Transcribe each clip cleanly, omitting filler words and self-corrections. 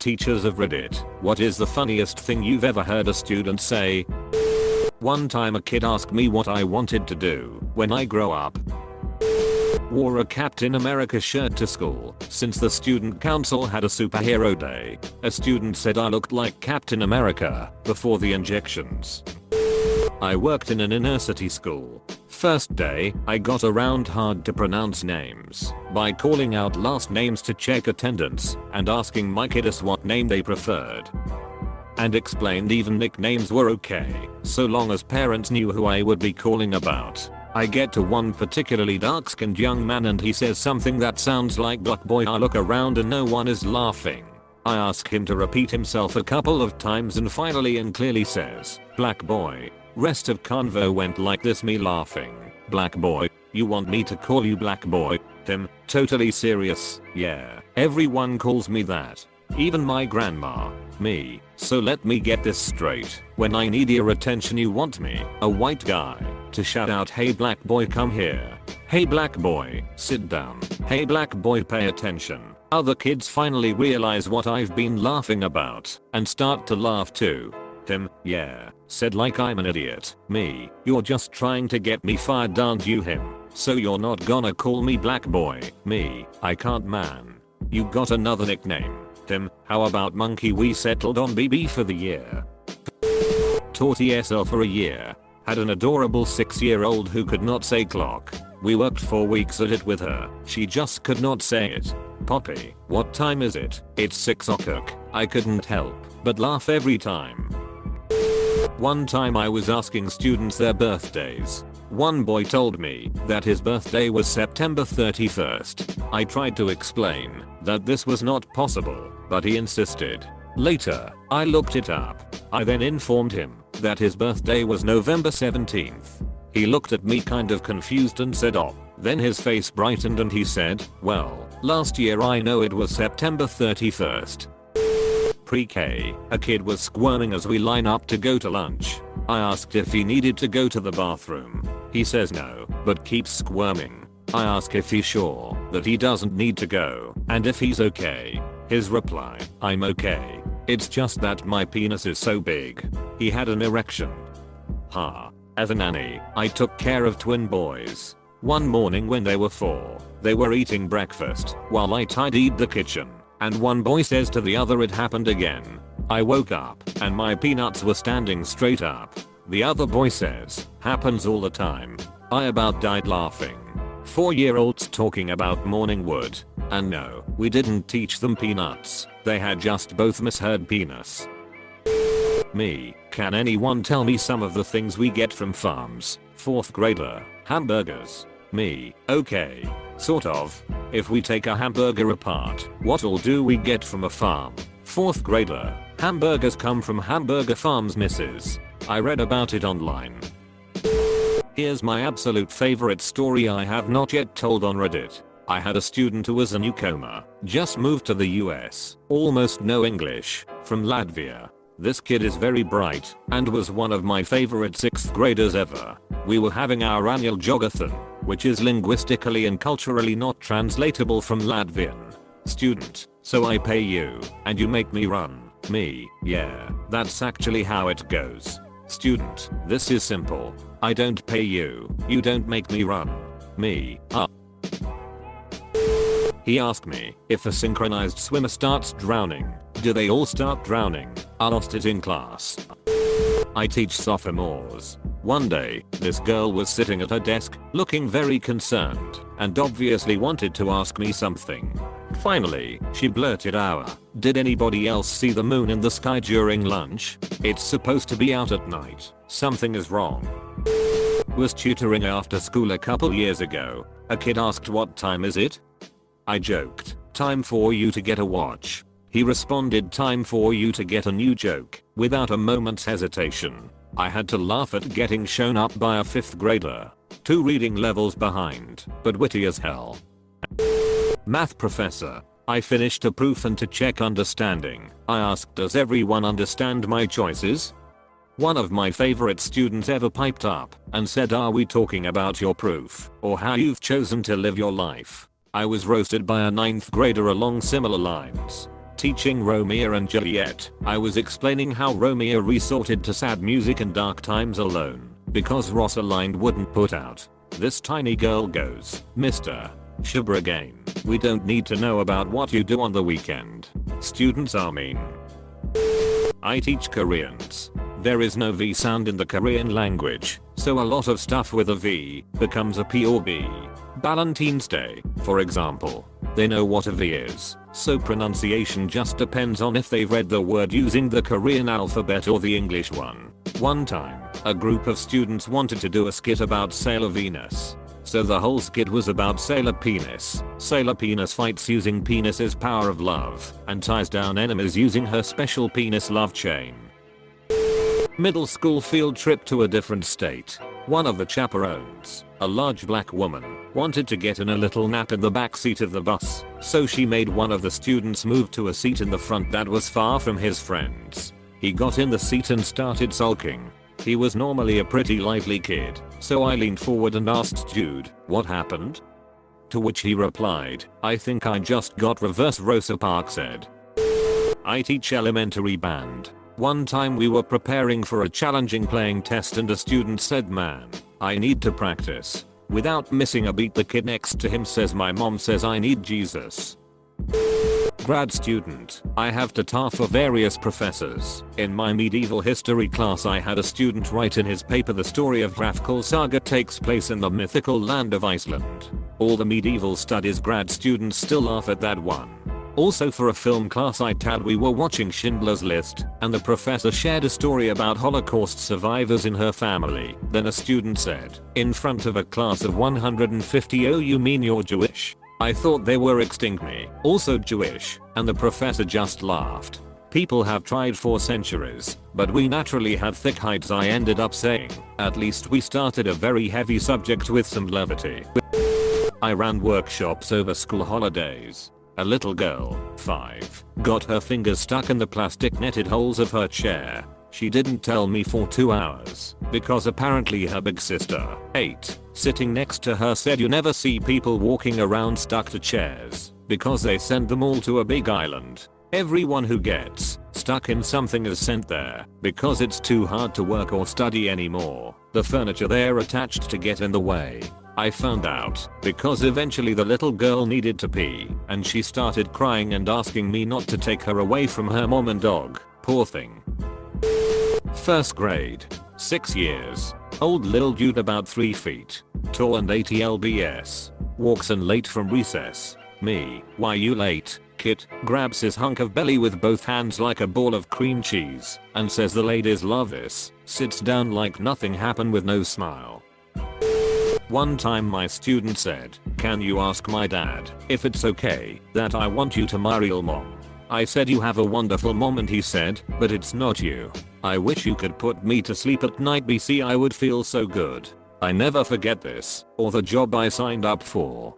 teachers of Reddit, what is the funniest thing you've ever heard a student say? One time a kid asked me what I wanted to do when I grow up. Wore a Captain America shirt to school since the student council had a superhero day. A student said I looked like Captain America before the injections. I worked in an inner city school. First day, I got around hard to pronounce names by calling out last names to check attendance and asking my kiddos what name they preferred. And explained even nicknames were okay, so long as parents knew who I would be calling about. I get to one particularly dark-skinned young man and he says something that sounds like Black Boy. I look around and no one is laughing. I ask him to repeat himself a couple of times and finally and clearly says, Black Boy. Rest of convo went like this, me laughing. Black Boy, you want me to call you Black Boy? Him, totally serious, yeah. Everyone calls me that. Even my grandma. Me. So let me get this straight. When I need your attention you want me, a white guy, to shout out, hey black boy come here. Hey black boy, sit down. Hey black boy pay attention. Other kids finally realize what I've been laughing about and start to laugh too. Him, yeah, said like I'm an idiot. Me, you're just trying to get me fired aren't you? Him, so you're not gonna call me black boy. Me, I can't man. You got another nickname. Him, how about monkey? We settled on BB for the year. Taught ESL for a year. Had an adorable 6-year-old who could not say clock. We worked 4 weeks at it with her. She just could not say it. Poppy, what time is it? It's 6 o'clock. I couldn't help but laugh every time. One time I was asking students their birthdays. One boy told me that his birthday was September 31st. I tried to explain that this was not possible, but he insisted. Later, I looked it up. I then informed him that his birthday was November 17th. He looked at me kind of confused and said oh. Then his face brightened and he said, well, last year I know it was September 31st. Pre-K, a kid was squirming as we line up to go to lunch. I asked if he needed to go to the bathroom. He says no, but keeps squirming. I ask if he's sure that he doesn't need to go and if he's okay. His reply, I'm okay. It's just that my penis is so big. He had an erection. Ha. As a nanny, I took care of twin boys. One morning when they were 4, they were eating breakfast while I tidied the kitchen. And one boy says to the other it happened again. I woke up and my peanuts were standing straight up. The other boy says, happens all the time. I about died laughing. 4-year-olds talking about morning wood. And no, we didn't teach them peanuts. They had just both misheard penis. Me, can anyone tell me some of the things we get from farms? 4th grader, hamburgers. Me, okay. Sort of. If we take a hamburger apart, what all do we get from a farm? 4th grader, hamburgers come from hamburger farms missus. I read about it online. Here's my absolute favorite story I have not yet told on Reddit. I had a student who was a newcomer, just moved to the US, almost no English, from Latvia. This kid is very bright and was one of my favorite 6th graders ever. We were having our annual jogathon, which is linguistically and culturally not translatable from Latvian. Student, so I pay you and you make me run. Me, yeah, that's actually how it goes. Student, this is simple. I don't pay you, you don't make me run. Me, He asked me, if a synchronized swimmer starts drowning, do they all start drowning? I lost it in class. I teach sophomores. One day, this girl was sitting at her desk, looking very concerned, and obviously wanted to ask me something. Finally, she blurted out, did anybody else see the moon in the sky during lunch? It's supposed to be out at night. Something is wrong. Was tutoring after school a couple years ago. A kid asked what time is it? I joked, time for you to get a watch. He responded, time for you to get a new joke, without a moment's hesitation. I had to laugh at getting shown up by a 5th grader. 2 reading levels behind, but witty as hell. Math professor. I finished a proof and to check understanding, I asked, does everyone understand my choices? One of my favorite students ever piped up and said, are we talking about your proof or how you've chosen to live your life? I was roasted by a 9th grader along similar lines. Teaching Romeo and Juliet, I was explaining how Romeo resorted to sad music and dark times alone because Rosalind wouldn't put out. This tiny girl goes, "Mr. Shubragain, we don't need to know about what you do on the weekend. Students are mean." I teach Koreans. There is no V sound in the Korean language, so a lot of stuff with a V becomes a P or B. Valentine's Day, for example. They know what a V is, so pronunciation just depends on if they've read the word using the Korean alphabet or the English one. One time, a group of students wanted to do a skit about Sailor Venus. So the whole skit was about Sailor Penis. Sailor Penis fights using penis's power of love and ties down enemies using her special penis love chain. Middle school field trip to a different state. One of the chaperones, a large black woman, wanted to get in a little nap in the back seat of the bus, so she made one of the students move to a seat in the front that was far from his friends. He got in the seat and started sulking. He was normally a pretty lively kid, so I leaned forward and asked Jude, "What happened?" To which he replied, "I think I just got reverse." Rosa Parks said. I teach elementary band. One time we were preparing for a challenging playing test and a student said, "Man, I need to practice." Without missing a beat, the kid next to him says, "My mom says I need Jesus." Grad student, I have to tar for various professors. In my medieval history class I had a student write in his paper the story of Hrafkell saga takes place in the mythical land of Iceland. All the medieval studies grad students still laugh at that one. Also for a film class I had we were watching Schindler's List and the professor shared a story about Holocaust survivors in her family. Then a student said, in front of a class of 150, "Oh, you mean you're Jewish? I thought they were extinct me, also Jewish," and the professor just laughed. People have tried for centuries, but we naturally have thick hides. I ended up saying, at least we started a very heavy subject with some levity. I ran workshops over school holidays. A little girl, 5, got her fingers stuck in the plastic netted holes of her chair. She didn't tell me for 2 hours, because apparently her big sister, 8, sitting next to her said you never see people walking around stuck to chairs, because they send them all to a big island. Everyone who gets stuck in something is sent there, because it's too hard to work or study anymore. The furniture they're attached to get in the way. I found out, because eventually the little girl needed to pee, and she started crying and asking me not to take her away from her mom and dog. Poor thing. First grade. 6 years. Old little dude about 3 feet. Tall and 80 lbs. Walks in late from recess. Me, "Why you late, kid?" Grabs his hunk of belly with both hands like a ball of cream cheese, and says the ladies love this. Sits down like nothing happened with no smile. One time my student said, "Can you ask my dad if it's okay that I want you to marry your mom?" I said, "You have a wonderful mom," and he said, "But it's not you. I wish you could put me to sleep at night, BC. I would feel so good." I never forget this, or the job I signed up for.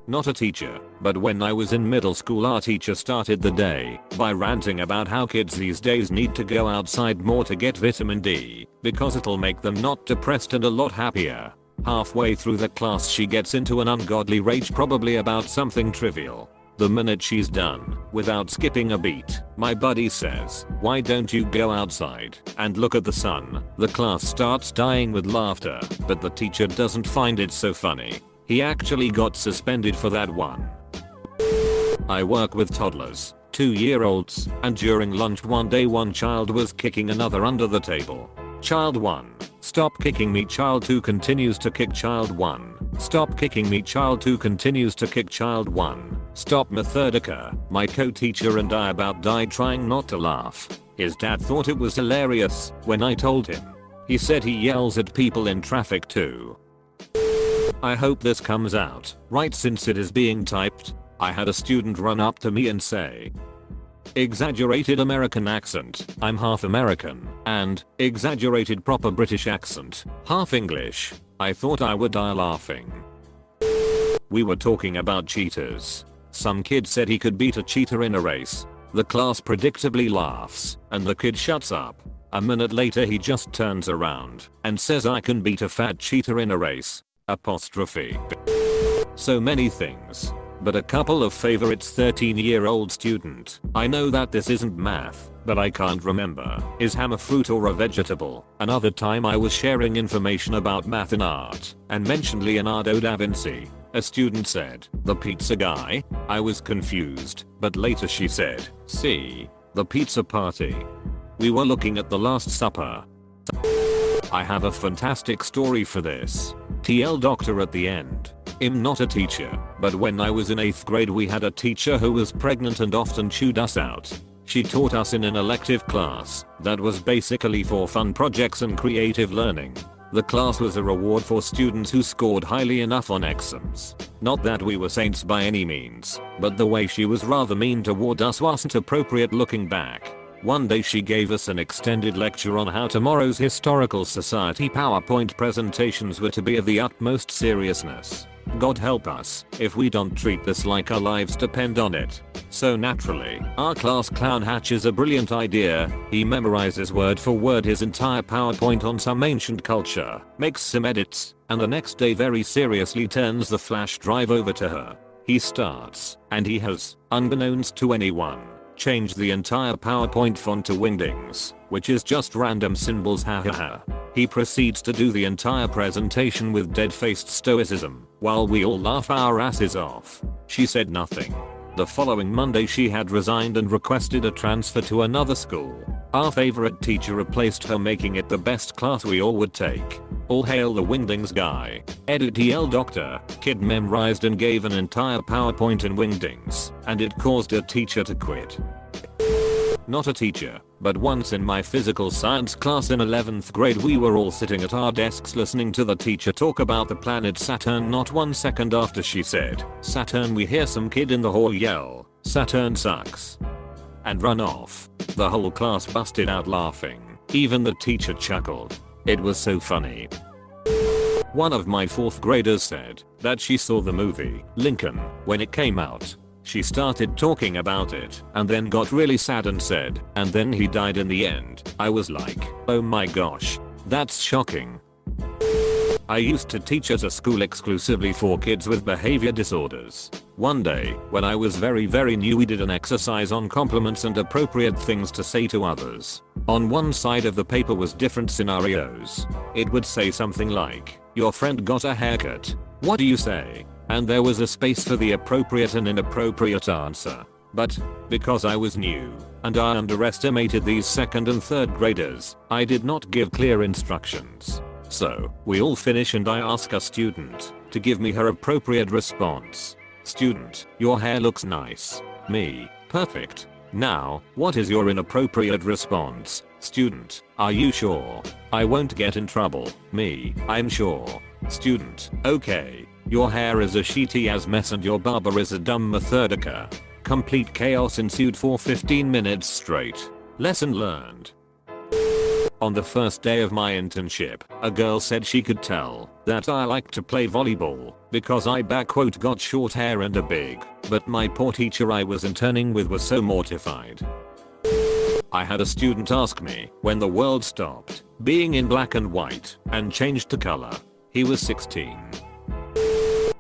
Not a teacher, but when I was in middle school our teacher started the day by ranting about how kids these days need to go outside more to get vitamin D, because it'll make them not depressed and a lot happier. Halfway through the class she gets into an ungodly rage, probably about something trivial. The minute she's done, without skipping a beat, my buddy says, "Why don't you go outside and look at the sun?" The class starts dying with laughter, but the teacher doesn't find it so funny. He actually got suspended for that one. I work with toddlers, 2-year-olds, and during lunch one day one child was kicking another under the table. Child 1, "Stop kicking me." Child 2 continues to kick child 1. "Stop kicking me." Child 2 continues to kick child 1. "Stop." Methodica, my co-teacher, and I about died trying not to laugh. His dad thought it was hilarious when I told him. He said he yells at people in traffic too. I hope this comes out right since it is being typed. I had a student run up to me and say, "Exaggerated American accent, I'm half American," and "Exaggerated proper British accent, half English." I thought I would die laughing. We were talking about cheaters. Some kid said he could beat a cheater in a race. The class predictably laughs, and the kid shuts up. A minute later he just turns around and says, "I can beat a fat cheater in a race." Apostrophe. So many things. but a couple of favorites. 13-year-old student. I know that this isn't math, but I can't remember. Is ham a fruit or a vegetable? Another time I was sharing information about math and art and mentioned Leonardo da Vinci. A student said, "The pizza guy?" I was confused, but later she said, "See, the pizza party. We were looking at the Last Supper." I have a fantastic story for this. TL doctor at the end. I'm not a teacher, but when I was in 8th grade we had a teacher who was pregnant and often chewed us out. She taught us in an elective class that was basically for fun projects and creative learning. The class was a reward for students who scored highly enough on exams. Not that we were saints by any means, but the way she was rather mean toward us wasn't appropriate looking back. One day she gave us an extended lecture on how tomorrow's historical society PowerPoint presentations were to be of the utmost seriousness. God help us if we don't treat this like our lives depend on it. So naturally, our class clown hatches a brilliant idea. He memorizes word for word his entire PowerPoint on some ancient culture, makes some edits, and the next day very seriously turns the flash drive over to her. He starts, and he has, unbeknownst to anyone, changed the entire PowerPoint font to Wingdings, which is just random symbols, hahaha. He proceeds to do the entire presentation with dead-faced stoicism, while we all laugh our asses off. She said nothing. The following Monday she had resigned and requested a transfer to another school. Our favorite teacher replaced her, making it the best class we all would take. All hail the Wingdings guy. Edit TL doctor. Kid memorized and gave an entire PowerPoint in Wingdings, and it caused a teacher to quit. Not a teacher, but once in my physical science class in 11th grade we were all sitting at our desks listening to the teacher talk about the planet Saturn. Not 1 second after she said Saturn we hear some kid in the hall yell, "Saturn sucks," and run off. The whole class busted out laughing. Even the teacher chuckled. It was so funny. One of my 4th graders said that she saw the movie Lincoln when it came out. She started talking about it and then got really sad and said, "And then he died in the end." I was like, oh my gosh, that's shocking. I used to teach at a school exclusively for kids with behavior disorders. One day, when I was very new, we did an exercise on compliments and appropriate things to say to others. On one side of the paper was different scenarios. It would say something like, "Your friend got a haircut. What do you say?" And there was a space for the appropriate and inappropriate answer. But, because I was new, and I underestimated these 2nd and 3rd graders, I did not give clear instructions. So, we all finish and I ask a student to give me her appropriate response. Student, your hair looks nice. Me, perfect. Now, what is your inappropriate response? Student, are you sure? I won't get in trouble. Me, I'm sure. Student, okay. Your hair is a sheety as mess and your barber is a dumb methodica. Complete chaos ensued for 15 minutes straight. Lesson learned. On the first day of my internship, a girl said she could tell that I like to play volleyball because I got short hair and a big, but my poor teacher I was interning with was so mortified. I had a student ask me when the world stopped being in black and white and changed to color. He was 16.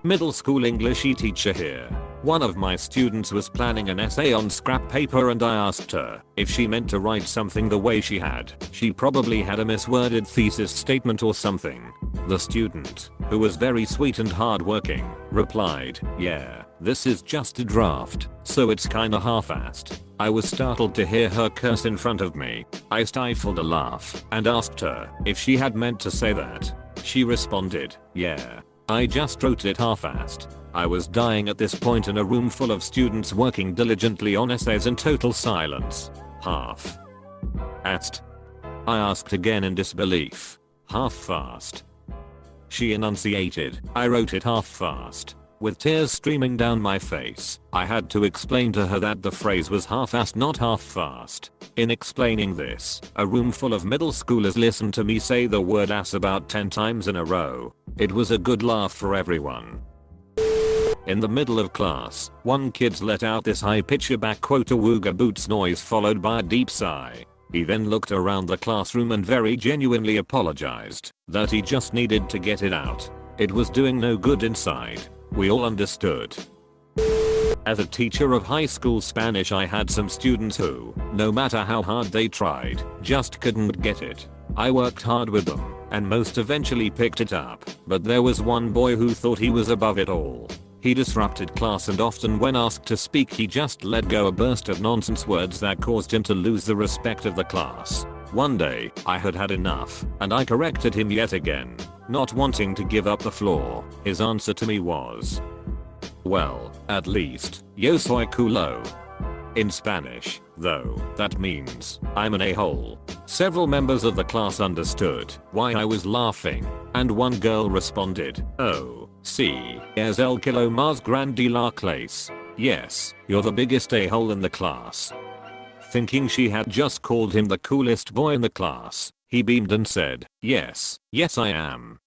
Middle school English teacher here. One of my students was planning an essay on scrap paper and I asked her if she meant to write something the way she had. She probably had a misworded thesis statement or something. The student, who was very sweet and hardworking, replied, "Yeah, this is just a draft, so it's kinda half-assed." I was startled to hear her curse in front of me. I stifled a laugh and asked her if she had meant to say that. She responded, "Yeah. I just wrote it half-assed." I was dying at this point in a room full of students working diligently on essays in total silence. Half-assed? I asked again in disbelief. Half-fast? She enunciated, "I wrote it half-fast." With tears streaming down my face, I had to explain to her that the phrase was half-assed, not half-fast. In explaining this, a room full of middle schoolers listened to me say the word ass about 10 times in a row. It was a good laugh for everyone. In the middle of class, one kid let out this high-pitched "awooga boots" noise followed by a deep sigh. He then looked around the classroom and very genuinely apologized that he just needed to get it out. It was doing no good inside. We all understood. As a teacher of high school Spanish, I had some students who, no matter how hard they tried, just couldn't get it. I worked hard with them, and most eventually picked it up, but there was one boy who thought he was above it all. He disrupted class, and often when asked to speak he just let go a burst of nonsense words that caused him to lose the respect of the class. One day, I had had enough, and I corrected him yet again. Not wanting to give up the floor, his answer to me was, "Well, at least, yo soy culo." In Spanish, though, that means, I'm an a-hole. Several members of the class understood why I was laughing, and one girl responded, "Oh, sí, es el kilo más grande de la clase." Yes, you're the biggest a-hole in the class. Thinking she had just called him the coolest boy in the class, he beamed and said, yes, I am."